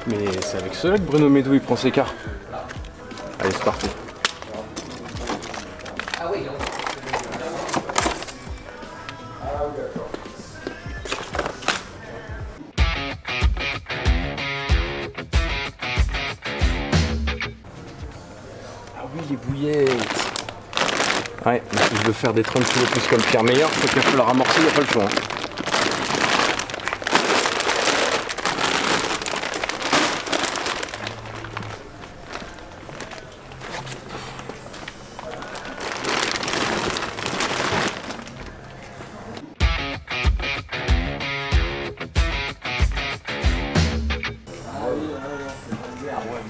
Mais c'est avec cela que Bruno Médou il prend ses cartes. Allez, c'est parti. Ah oui, les bouillettes. Ouais, mais si je veux faire des 30 kg plus comme Pierre Meilleur, faut qu'il faut la ramorcer, il n'y a pas le choix. Hein.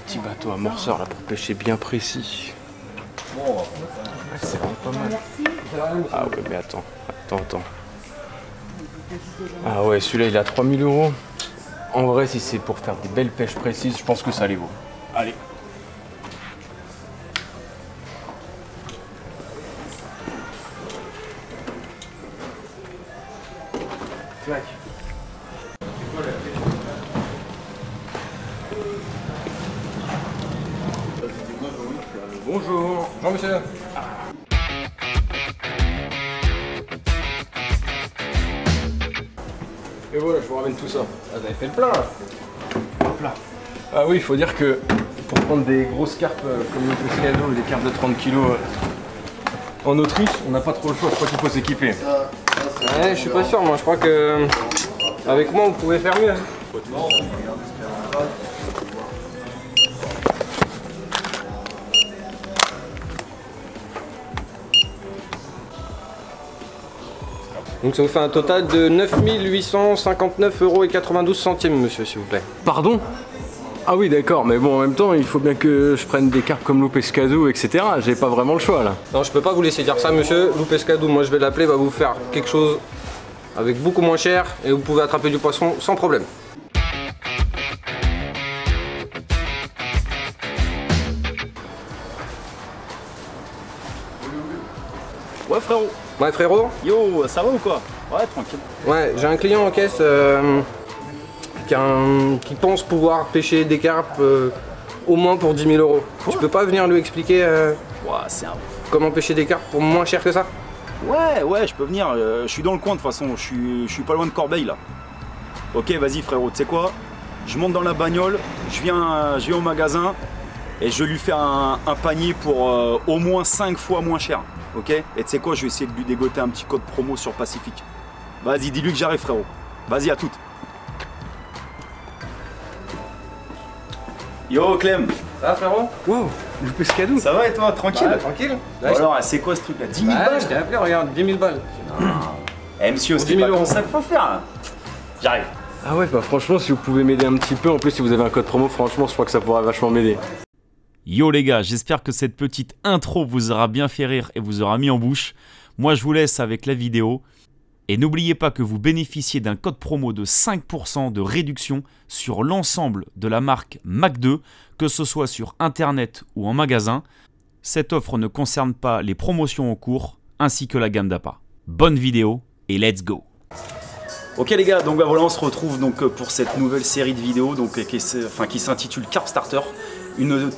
Petit bateau amorceur là pour pêcher bien précis. Ouais, c'est vraiment pas mal. Ah ouais, mais attends. Ah ouais, celui-là il a 3000 €. En vrai, si c'est pour faire des belles pêches précises, je pense que ça les vaut. Allez. Clac. Bonjour. Bonjour monsieur. Et voilà, je vous ramène tout ça. Ah, vous avez fait le plein là. Hop là. Ah oui, il faut dire que pour prendre des grosses carpes comme le Pescado ou des carpes de 30 kg en Autriche, on n'a pas trop le choix, je crois qu'il faut s'équiper. Ouais, je suis pas sûr, moi je crois que avec moi vous pouvez faire mieux. Donc ça vous fait un total de 9 859,92 €, monsieur, s'il vous plaît. Pardon? Ah oui, d'accord, mais bon, en même temps, il faut bien que je prenne des carpes comme Pescado, etc. J'ai pas vraiment le choix là. Non, je peux pas vous laisser dire ça, monsieur. Pescado, moi je vais l'appeler, va vous faire quelque chose avec beaucoup moins cher et vous pouvez attraper du poisson sans problème. Ouais frérot. Ouais frérot. Yo, ça va ou quoi? Ouais, tranquille. Ouais, j'ai un client en caisse qui pense pouvoir pêcher des carpes au moins pour 10 000 €. Tu peux pas venir lui expliquer Ouais, c'est un... comment pêcher des carpes pour moins cher que ça? Ouais, je peux venir. Je suis dans le coin de toute façon. Je suis pas loin de Corbeil là. Ok, vas-y frérot, tu sais quoi? Je monte dans la bagnole, je viens au magasin et je lui fais un panier pour au moins 5 fois moins cher. Ok? Et tu sais quoi, je vais essayer de lui dégoter un petit code promo sur Pacifique. Vas-y, dis-lui que j'arrive frérot. Vas-y, à toute. Yo Clem. Ça va frérot? Wow, le Pescado. Ça va et toi? Tranquille? Ouais, tranquille. Bon, alors, c'est quoi ce truc là? 10 000 balles? Je t'ai appelé, regarde, 10 000 balles. Eh monsieur, Pour c'est 10 pas 000 comme €. ça qu'il faut faire là. J'arrive. Ah ouais, bah franchement, si vous pouvez m'aider un petit peu, en plus si vous avez un code promo, franchement, je crois que ça pourrait vachement m'aider. Yo les gars, j'espère que cette petite intro vous aura bien fait rire et vous aura mis en bouche. Moi je vous laisse avec la vidéo. Et n'oubliez pas que vous bénéficiez d'un code promo de 5% de réduction sur l'ensemble de la marque Mac2, que ce soit sur internet ou en magasin. Cette offre ne concerne pas les promotions en cours ainsi que la gamme d'appât. Bonne vidéo et let's go! Ok les gars, donc bah voilà, on se retrouve donc pour cette nouvelle série de vidéos donc, qui s'intitule Carp Starter.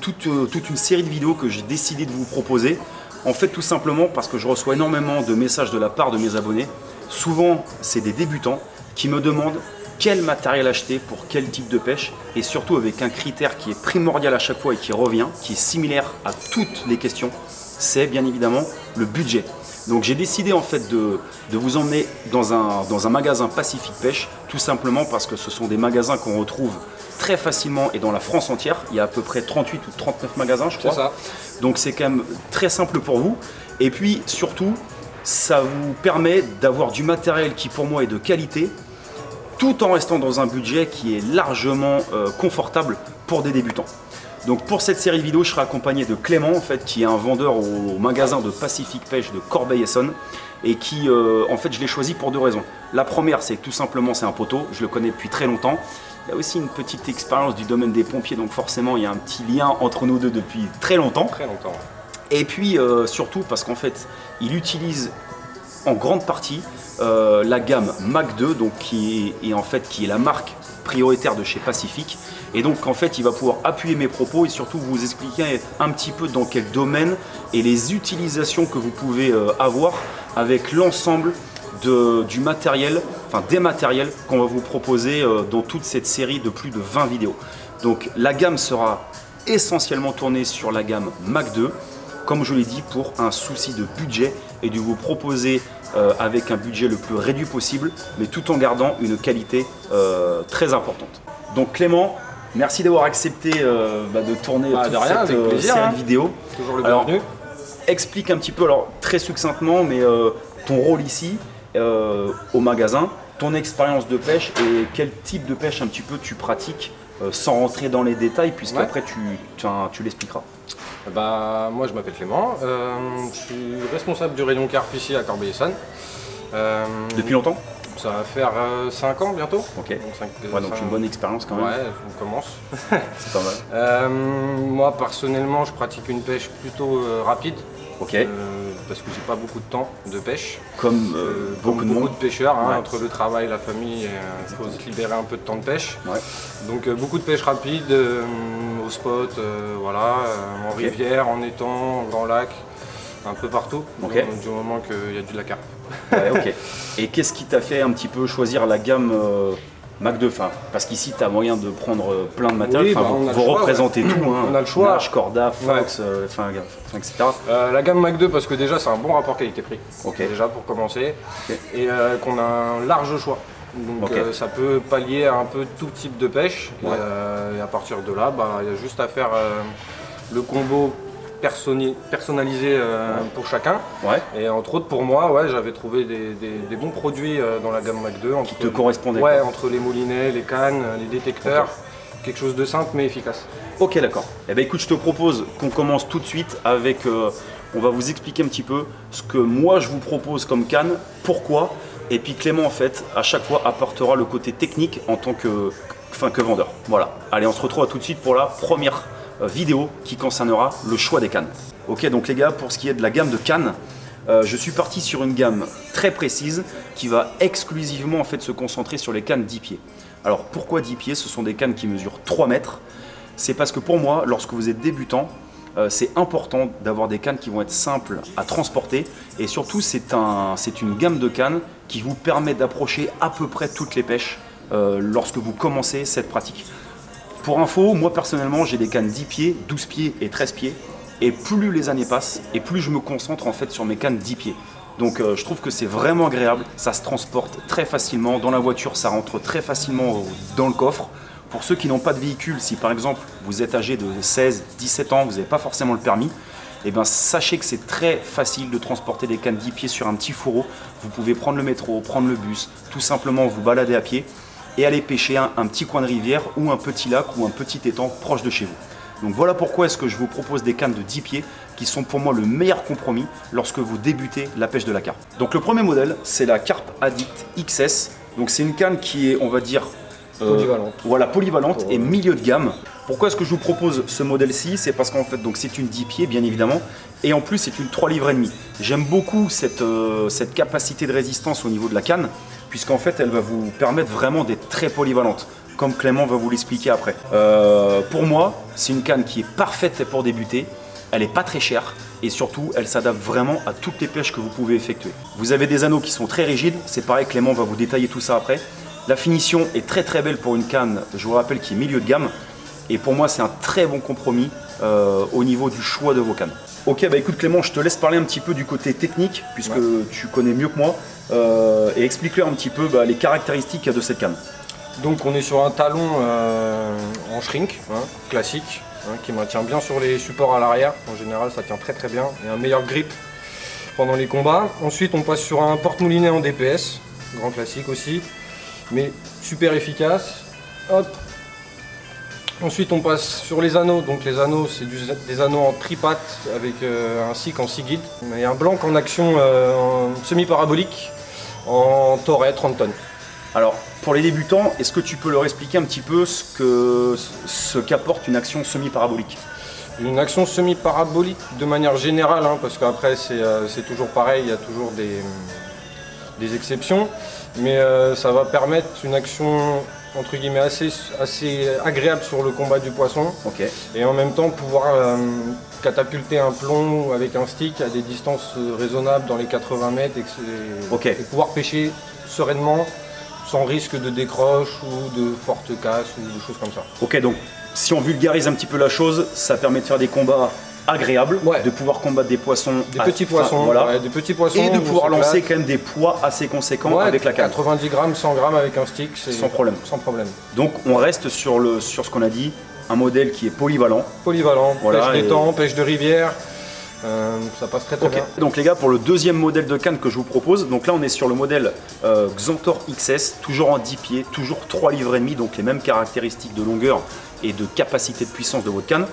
Toute une série de vidéos que j'ai décidé de vous proposer. En fait tout simplement parce que je reçois énormément de messages de la part de mes abonnés. Souvent c'est des débutants qui me demandent quel matériel acheter pour quel type de pêche et surtout avec un critère qui est primordial à chaque fois et qui revient, qui est similaire à toutes les questions, c'est bien évidemment le budget. Donc j'ai décidé en fait de vous emmener dans un magasin Pacifique Pêche, tout simplement parce que ce sont des magasins qu'on retrouve très facilement et dans la France entière. Il y a à peu près 38 ou 39 magasins je crois. C'est ça. Donc c'est quand même très simple pour vous. Et puis surtout, ça vous permet d'avoir du matériel qui pour moi est de qualité, tout en restant dans un budget qui est largement confortable pour des débutants. Donc pour cette série de vidéos, je serai accompagné de Clément en fait, qui est un vendeur au magasin de Pacifique Pêche de Corbeil-Essonnes et qui en fait je l'ai choisi pour deux raisons. La première, c'est tout simplement c'est un poteau, je le connais depuis très longtemps Il a aussi une petite expérience du domaine des pompiers, donc forcément il y a un petit lien entre nous deux depuis très longtemps. Très longtemps. Et puis surtout parce qu'en fait, il utilise en grande partie la gamme Mac 2, donc qui est la marque prioritaire de chez Pacific. Et donc en fait, il va pouvoir appuyer mes propos et surtout vous expliquer un petit peu dans quel domaine et les utilisations que vous pouvez avoir avec l'ensemble du matériel, enfin des matériels qu'on va vous proposer dans toute cette série de plus de 20 vidéos. Donc la gamme sera essentiellement tournée sur la gamme Mac 2, comme je l'ai dit, pour un souci de budget et de vous proposer avec un budget le plus réduit possible, mais tout en gardant une qualité très importante. Donc Clément, merci d'avoir accepté de tourner toute cette série de vidéos. Toujours le bienvenu. Explique un petit peu, alors très succinctement, mais ton rôle ici au magasin, ton expérience de pêche et quel type de pêche un petit peu tu pratiques sans rentrer dans les détails, puisqu'après tu l'expliqueras. Moi je m'appelle Clément, je suis responsable du rayon carpe ici à Corbeil-Essonnes. Depuis longtemps? Ça va faire 5 ans bientôt. Ok. Donc une bonne expérience quand même. Ouais, on commence. C'est pas mal. Moi personnellement je pratique une pêche plutôt rapide. Ok. Parce que j'ai pas beaucoup de temps de pêche. Comme beaucoup de pêcheurs, entre le travail, la famille, il faut se libérer un peu de temps de pêche. Ouais. Donc beaucoup de pêche rapide, au spot, en rivière, en étang, en grand lac, un peu partout, du moment qu'il y a de la carpe. Ouais, ok. Et qu'est-ce qui t'a fait un petit peu choisir la gamme Mac 2, parce qu'ici tu as moyen de prendre plein de matériel, vous représentez tout, on a le choix. Nage, Corda, Fox, etc. La gamme Mac 2 parce que déjà c'est un bon rapport qualité-prix, déjà pour commencer, et qu'on a un large choix. Donc ça peut pallier à un peu tout type de pêche, et à partir de là, il y a juste à faire le combo personnalisé pour chacun. Et entre autres pour moi, j'avais trouvé des bons produits dans la gamme Mac 2. Qui te correspondaient. Entre les moulinets, les cannes, les détecteurs. Quelque chose de simple mais efficace. Ok, d'accord. Eh bien écoute, je te propose qu'on commence tout de suite avec... on va vous expliquer un petit peu ce que moi je vous propose comme canne, pourquoi. Et puis Clément en fait, à chaque fois apportera le côté technique en tant que vendeur. Voilà. Allez, on se retrouve tout de suite pour la première vidéo qui concernera le choix des cannes. Ok, donc les gars, pour ce qui est de la gamme de cannes, je suis parti sur une gamme très précise qui va exclusivement en fait se concentrer sur les cannes 10 pieds. Alors pourquoi 10 pieds? Ce sont des cannes qui mesurent 3 mètres. C'est parce que pour moi, lorsque vous êtes débutant, c'est important d'avoir des cannes qui vont être simples à transporter, et surtout c'est une gamme de cannes qui vous permet d'approcher à peu près toutes les pêches lorsque vous commencez cette pratique. Pour info, moi personnellement j'ai des cannes 10 pieds, 12 pieds et 13 pieds, et plus les années passent et plus je me concentre en fait sur mes cannes 10 pieds. Donc je trouve que c'est vraiment agréable, ça se transporte très facilement dans la voiture, ça rentre très facilement dans le coffre. Pour ceux qui n'ont pas de véhicule, si par exemple vous êtes âgé de 16, 17 ans, vous n'avez pas forcément le permis, eh bien sachez que c'est très facile de transporter des cannes 10 pieds sur un petit fourreau. Vous pouvez prendre le métro, prendre le bus, tout simplement vous balader à pied et aller pêcher un petit coin de rivière ou un petit lac ou un petit étang proche de chez vous. Donc voilà pourquoi est-ce que je vous propose des cannes de 10 pieds qui sont pour moi le meilleur compromis lorsque vous débutez la pêche de la carpe. Donc le premier modèle, c'est la Carpe Addict XS. Donc c'est une canne qui est, on va dire, polyvalente. Voilà, polyvalente et milieu de gamme. Pourquoi est-ce que je vous propose ce modèle-ci? C'est parce qu'en fait, donc c'est une 10 pieds bien évidemment, et en plus c'est une 3,5 livres. J'aime beaucoup cette capacité de résistance au niveau de la canne, puisqu'en fait elle va vous permettre vraiment d'être très polyvalente, comme Clément va vous l'expliquer après. Pour moi, c'est une canne qui est parfaite pour débuter, elle n'est pas très chère, et surtout elle s'adapte vraiment à toutes les pêches que vous pouvez effectuer. Vous avez des anneaux qui sont très rigides, c'est pareil, Clément va vous détailler tout ça après. La finition est très très belle pour une canne, je vous rappelle, qui est milieu de gamme. Et pour moi, c'est un très bon compromis au niveau du choix de vos cannes. Ok, bah écoute Clément, je te laisse parler un petit peu du côté technique, puisque tu connais mieux que moi, et explique-leur un petit peu les caractéristiques de cette canne. Donc on est sur un talon en shrink, classique, qui maintient bien sur les supports à l'arrière. En général, ça tient très très bien, et un meilleur grip pendant les combats. Ensuite, on passe sur un porte-moulinet en DPS, grand classique aussi, mais super efficace. Hop. Ensuite on passe sur les anneaux, donc les anneaux c'est des anneaux en tripatte avec un SIC en 6 guides et un blanc en action semi-parabolique en Toray 30 tonnes. Alors, pour les débutants, est-ce que tu peux leur expliquer un petit peu ce qu'apporte une action semi-parabolique? Une action semi-parabolique de manière générale, hein, parce qu'après c'est toujours pareil, il y a toujours des exceptions, mais ça va permettre une action entre guillemets assez agréable sur le combat du poisson, et en même temps pouvoir catapulter un plomb avec un stick à des distances raisonnables dans les 80 mètres et pouvoir pêcher sereinement sans risque de décroche ou de forte casse ou des choses comme ça. Ok, donc si on vulgarise un petit peu la chose, ça permet de faire des combats agréables, de pouvoir combattre des poissons, des petits poissons, et de pouvoir lancer quand même des poids assez conséquents avec la canne. 90 grammes, 100 grammes avec un stick, sans problème. Sans problème. Donc on reste sur ce qu'on a dit, un modèle qui est polyvalent. Polyvalent, pêche d'étang, pêche de rivière. Ça passe très bien. Donc les gars, pour le deuxième modèle de canne que je vous propose, donc là on est sur le modèle Xantor XS, toujours en 10 pieds, toujours 3,5 livres, donc les mêmes caractéristiques de longueur et de capacité de puissance de votre canne.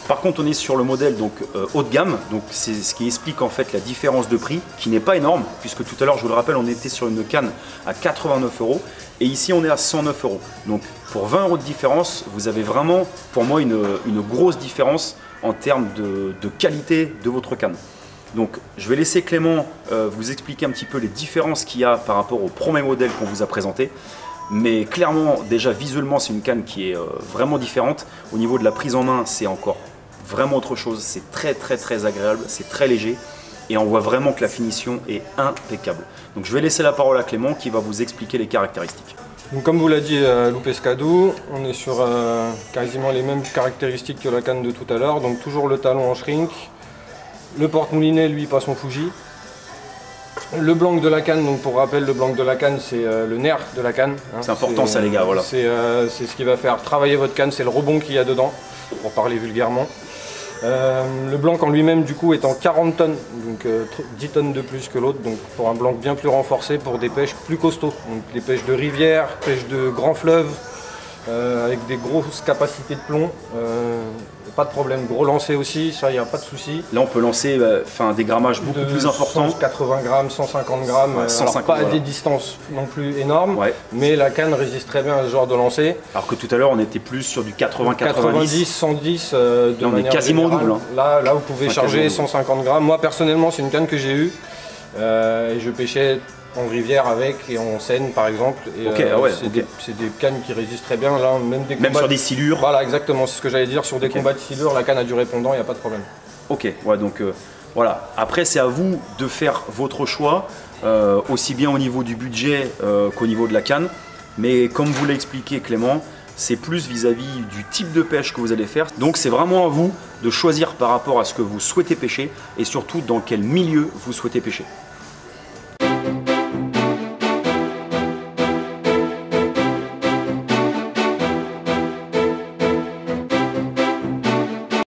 Par contre on est sur le modèle donc haut de gamme, donc c'est ce qui explique en fait la différence de prix qui n'est pas énorme, puisque tout à l'heure je vous le rappelle on était sur une canne à 89 € et ici on est à 109 €. Donc pour 20 € de différence, vous avez vraiment pour moi une grosse différence en termes de qualité de votre canne. Donc je vais laisser Clément vous expliquer un petit peu les différences qu'il y a par rapport au premier modèle qu'on vous a présenté. Mais clairement, déjà visuellement, c'est une canne qui est vraiment différente. Au niveau de la prise en main, c'est encore vraiment autre chose. C'est très agréable, c'est très léger. Et on voit vraiment que la finition est impeccable. Donc je vais laisser la parole à Clément qui va vous expliquer les caractéristiques. Donc, comme vous l'a dit Lou Pescado, on est sur quasiment les mêmes caractéristiques que la canne de tout à l'heure. Donc toujours le talon en shrink. Le porte-moulinet, lui, passe en Fuji. Le blanc de la canne, donc pour rappel, le blanc de la canne, c'est le nerf de la canne. Hein. C'est important ça les gars, voilà. C'est ce qui va faire travailler votre canne, c'est le rebond qu'il y a dedans, pour parler vulgairement. Le blanc en lui-même du coup est en 40 tonnes, donc 10 tonnes de plus que l'autre, donc pour un blanc bien plus renforcé pour des pêches plus costauds. Donc des pêches de rivière, pêches de grands fleuves, avec des grosses capacités de plomb. Pas de problème, gros lancer aussi, ça il n'y a pas de souci. Là on peut lancer des grammages beaucoup plus importants. 180 grammes, 150 grammes, alors pas à des distances non plus énormes, mais la canne résiste très bien à ce genre de lancer. Alors que tout à l'heure on était plus sur du 80-90. 90, 110 de là, on est quasiment au double. Hein. Là vous pouvez charger 150 grammes. Moi personnellement c'est une canne que j'ai eue et je pêchais en rivière avec et en Seine par exemple. C'est des cannes qui résistent très bien. Là, même sur des silures. Voilà, exactement, c'est ce que j'allais dire. Sur des combats de silures, la canne a du répondant, il n'y a pas de problème. Ok, ouais, donc voilà. Après, c'est à vous de faire votre choix, aussi bien au niveau du budget qu'au niveau de la canne. Mais comme vous l'a expliqué Clément, c'est plus vis-à-vis du type de pêche que vous allez faire. Donc c'est vraiment à vous de choisir par rapport à ce que vous souhaitez pêcher et surtout dans quel milieu vous souhaitez pêcher.